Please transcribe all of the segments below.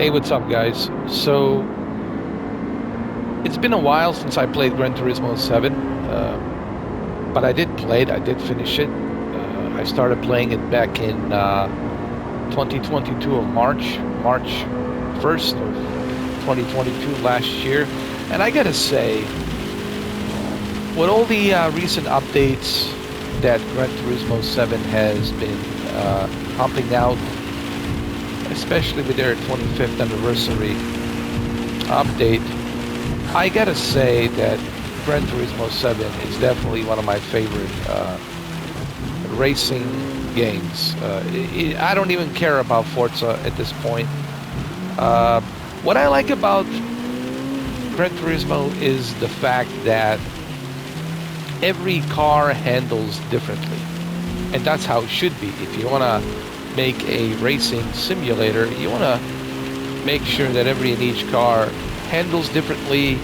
Hey, what's up, guys? So, it's been a while since I played Gran Turismo 7, but I did play it, I did finish it. I started playing it back in 2022 of March 1st of 2022 last year. And I gotta say, with all the recent updates that Gran Turismo 7 has been pumping out, especially with their 25th anniversary update, I gotta say that Gran Turismo 7 is definitely one of my favorite racing games. I don't even care about Forza at this point. What I like about Gran Turismo is the fact that every car handles differently, and that's how it should be. If you want to make a racing simulator, you want to make sure that every and each car handles differently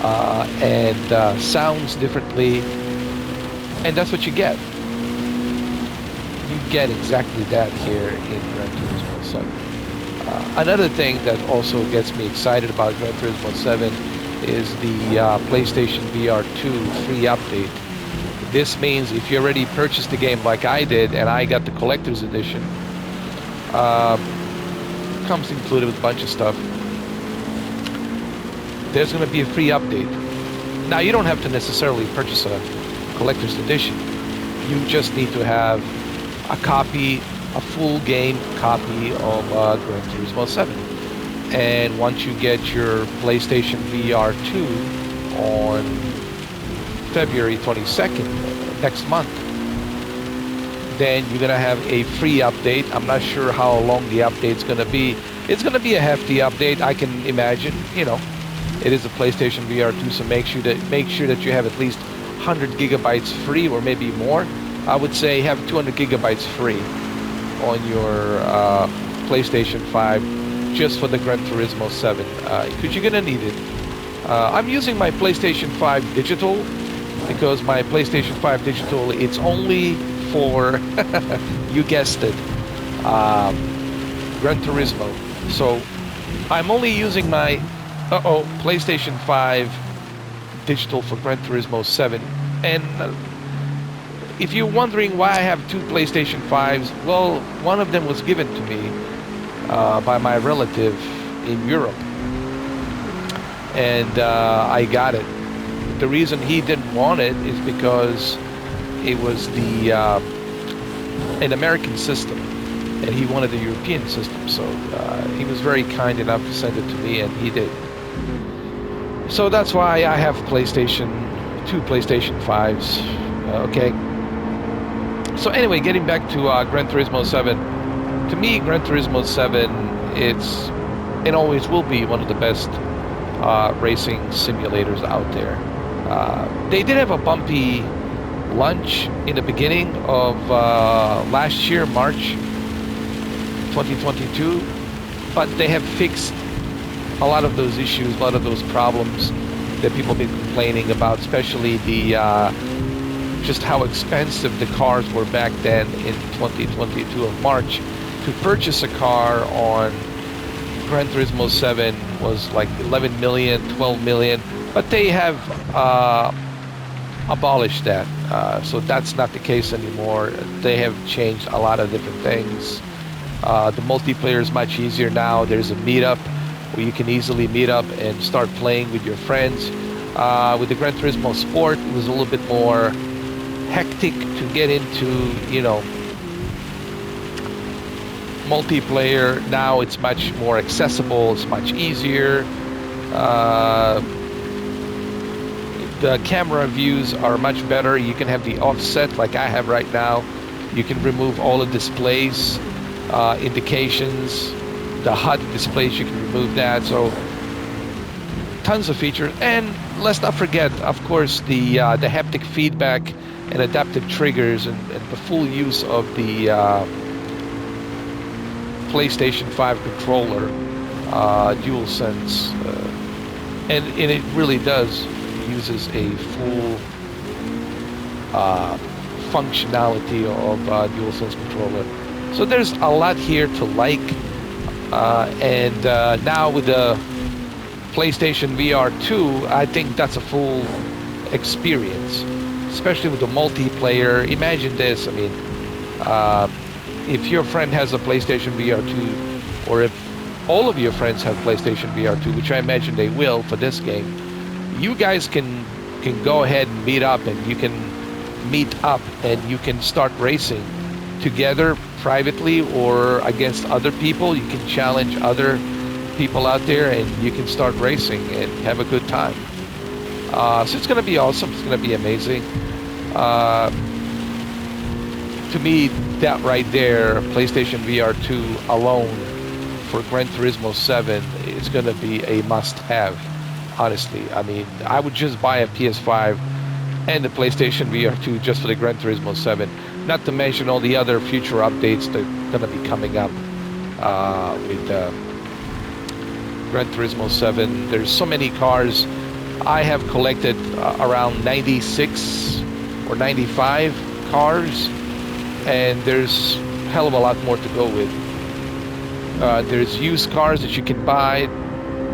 and sounds differently, and that's what you get. You get exactly that here in Gran Turismo 7. Another thing that also gets me excited about Gran Turismo 7 is the PlayStation VR2 free update. This means if you already purchased the game like I did, and I got the collector's edition, comes included with a bunch of stuff, there's going to be a free update. Now, you don't have to necessarily purchase a collector's edition. You just need to have a copy, a full game copy of Gran Turismo 7. And once you get your PlayStation VR 2 on February 22nd, next month, then you're going to have a free update. I'm not sure how long the update's going to be. It's going to be a hefty update, I can imagine. You know, it is a PlayStation VR 2, so make sure that you have at least 100 gigabytes free, or maybe more. I would say have 200 gigabytes free on your PlayStation 5 just for the Gran Turismo 7, because you're going to need it. I'm using my PlayStation 5 Digital because my PlayStation 5 Digital, it's only for, you guessed it, Gran Turismo. So I'm only using my PlayStation 5 Digital for Gran Turismo 7. And if you're wondering why I have two PlayStation 5s, well, one of them was given to me by my relative in Europe, and I got it. The reason he didn't want it is because it was an American system, and he wanted the European system. So he was very kind enough to send it to me, and he did. So that's why I have two PlayStation 5s. Okay. So anyway, getting back to Gran Turismo 7. To me, Gran Turismo 7, it's and always will be one of the best racing simulators out there. They did have a bumpy launch in the beginning of last year, March 2022, but they have fixed a lot of those issues, a lot of those problems that people have been complaining about, especially the just how expensive the cars were back then in 2022 of March. To purchase a car on Gran Turismo 7 was like 11 million, 12 million, but they have abolished that. So that's not the case anymore. They have changed a lot of different things. The multiplayer is much easier now. There's a meetup where you can easily meet up and start playing with your friends. With the Gran Turismo Sport, it was a little bit more hectic to get into, you know, multiplayer. Now it's much more accessible, it's much easier. The camera views are much better. You can have the offset like I have right now. You can remove all the displays, indications, the HUD displays, you can remove that. So tons of features. And let's not forget, of course, the haptic feedback and adaptive triggers, and the full use of the PlayStation 5 controller, DualSense, and it really uses a full functionality of DualSense controller. So there's a lot here to like. And now with the PlayStation VR 2, I think that's a full experience, especially with the multiplayer. Imagine this, I mean, if your friend has a PlayStation VR 2, or if all of your friends have PlayStation VR 2, which I imagine they will for this game, you guys can go ahead and meet up, and you can start racing together privately or against other people. You can challenge other people out there, and you can start racing and have a good time. So it's going to be awesome. It's going to be amazing. To me, that right there, PlayStation VR 2 alone for Gran Turismo 7 is going to be a must-have, honestly. I mean, I would just buy a PS5 and the PlayStation VR 2 just for the Gran Turismo 7, not to mention all the other future updates that are going to be coming up with Gran Turismo 7. There's so many cars. I have collected around 96 or 95 cars, and there's a hell of a lot more to go with. There's used cars that you can buy.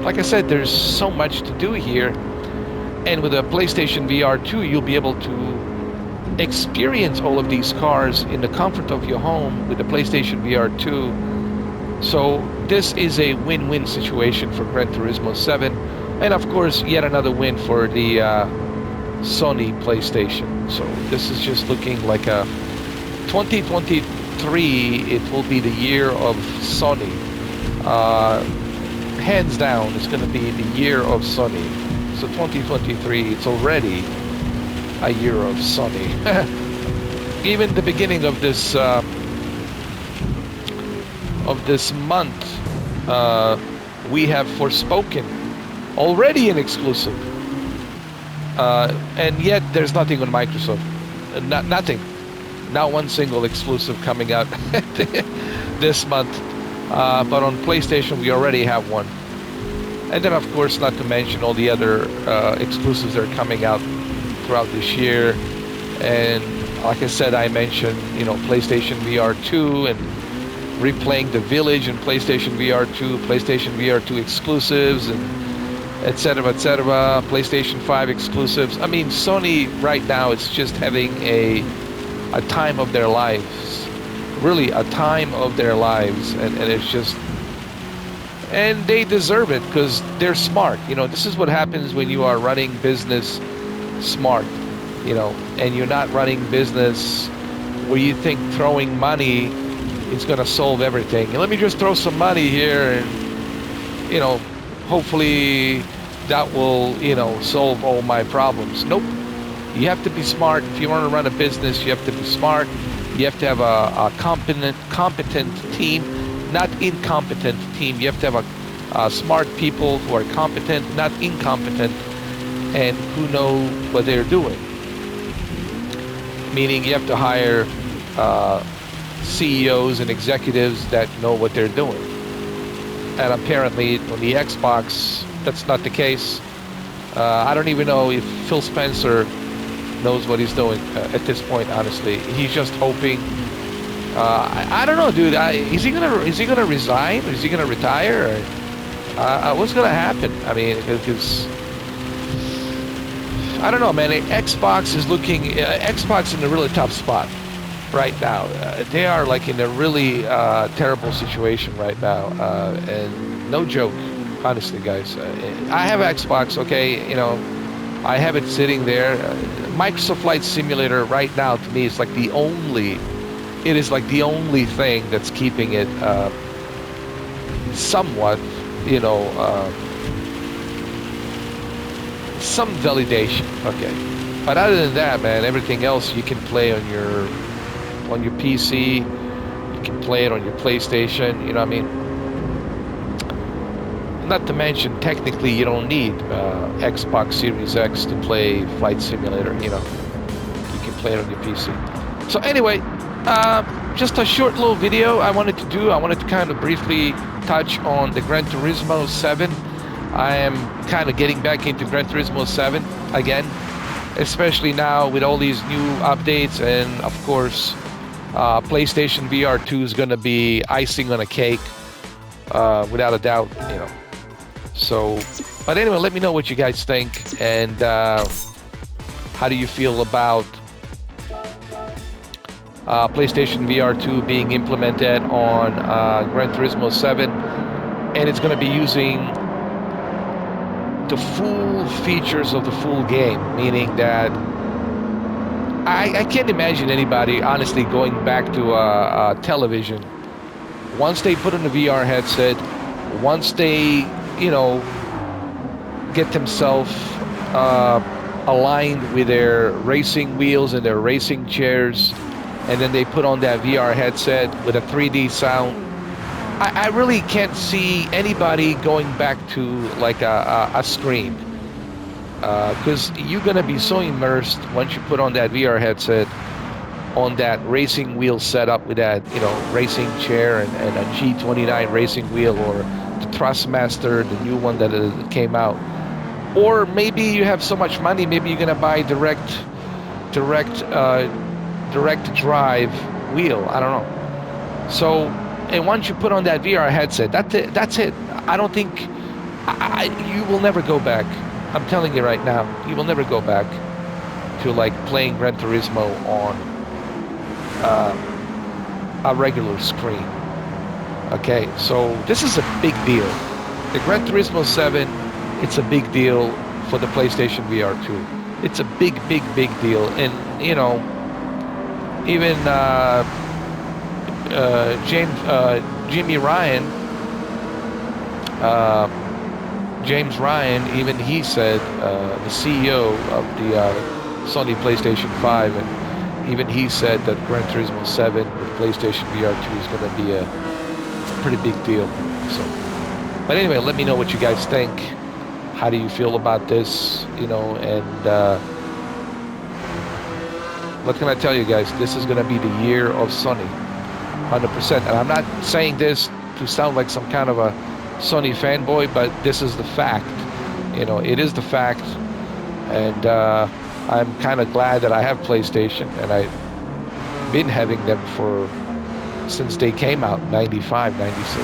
Like I said, there's so much to do here. And with a PlayStation VR 2, you'll be able to experience all of these cars in the comfort of your home with the PlayStation VR 2. So this is a win-win situation for Gran Turismo 7. And of course, yet another win for the Sony PlayStation. So this is just looking like a 2023, it will be the year of Sony. Hands down, it's going to be the year of Sony. So 2023, it's already a year of Sony. Even the beginning of this month, we have Forspoken, already an exclusive. And yet there's nothing on Microsoft. Nothing. Not one single exclusive coming out this month. But on PlayStation, we already have one. And then, of course, not to mention all the other exclusives that are coming out throughout this year. And like I said, I mentioned, PlayStation VR 2 and replaying The Village and PlayStation VR 2, PlayStation VR 2 exclusives, and etc., PlayStation 5 exclusives. I mean, Sony right now is just having a time of their lives. Really, a time of their lives. And it's just... And they deserve it because they're smart. This is what happens when you are running business smart, and you're not running business where you think throwing money is going to solve everything. And let me just throw some money here and, hopefully that will, solve all my problems. Nope. You have to be smart. If you want to run a business, you have to be smart. You have to have a competent team. Not incompetent team. You have to have smart people who are competent, not incompetent, and who know what they're doing. Meaning you have to hire CEOs and executives that know what they're doing. And apparently on the Xbox, that's not the case. I don't even know if Phil Spencer knows what he's doing at this point, honestly. He's just hoping. I don't know, dude. Is he gonna resign? Or is he gonna retire? Or, what's gonna happen? I mean, because I don't know, man. Xbox is looking. Xbox in a really tough spot right now. They are like in a really terrible situation right now, and no joke, honestly, guys. I have Xbox. Okay, I have it sitting there. Microsoft Flight Simulator right now to me is like the only. It is like the only thing that's keeping it somewhat, some validation. Okay, but other than that, man, everything else you can play on your PC. You can play it on your PlayStation. You know what I mean? Not to mention, technically, you don't need Xbox Series X to play Flight Simulator. You can play it on your PC. So anyway. Just a short little video I wanted to do. I wanted to kind of briefly touch on the Gran Turismo 7. I am kind of getting back into Gran Turismo 7 again, especially now with all these new updates, and of course PlayStation VR 2 is going to be icing on a cake without a doubt, you know. So, but anyway, let me know what you guys think, and how do you feel about PlayStation VR2 being implemented on Gran Turismo 7, and it's going to be using the full features of the full game, meaning that I can't imagine anybody honestly going back to a television once they put on the VR headset, once they, you know, get themselves aligned with their racing wheels and their racing chairs, and then they put on that VR headset with a 3D sound. I really can't see anybody going back to like a screen, because you're gonna be so immersed once you put on that VR headset, on that racing wheel setup with that, you know, racing chair and a G29 racing wheel, or the Thrustmaster, the new one that came out. Or maybe you have so much money, maybe you're gonna buy direct drive wheel. I don't know. So, and once you put on that VR headset, that's it. I don't think you will never go back. I'm telling you right now, you will never go back to like playing Gran Turismo on a regular screen. Okay, so this is a big deal. The Gran Turismo 7, it's a big deal for the PlayStation VR 2. It's a big deal, and you know, even James Ryan, even he said, the CEO of the Sony PlayStation 5, and even he said that Gran Turismo 7 with PlayStation VR 2 is going to be a pretty big deal. So, but anyway, let me know what you guys think. How do you feel about this? You know, and what can I tell you guys? This is going to be the year of Sony, 100%. And I'm not saying this to sound like some kind of a Sony fanboy, but this is the fact. You know, it is the fact. And I'm kind of glad that I have PlayStation, and I've been having them since they came out, 95, 96.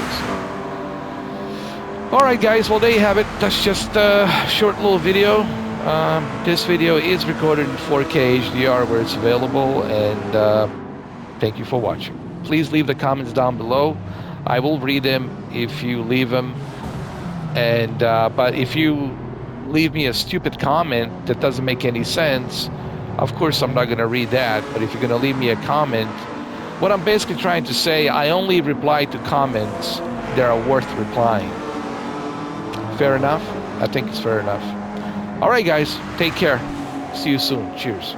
All right, guys. Well, there you have it. That's just a short little video. This video is recorded in 4K HDR where it's available, and thank you for watching. Please leave the comments down below. I will read them if you leave them, and but if you leave me a stupid comment that doesn't make any sense, of course I'm not going to read that. But if you're going to leave me a comment, what I'm basically trying to say, I only reply to comments that are worth replying. Fair enough? I think it's fair enough. All right, guys, take care. See you soon. Cheers.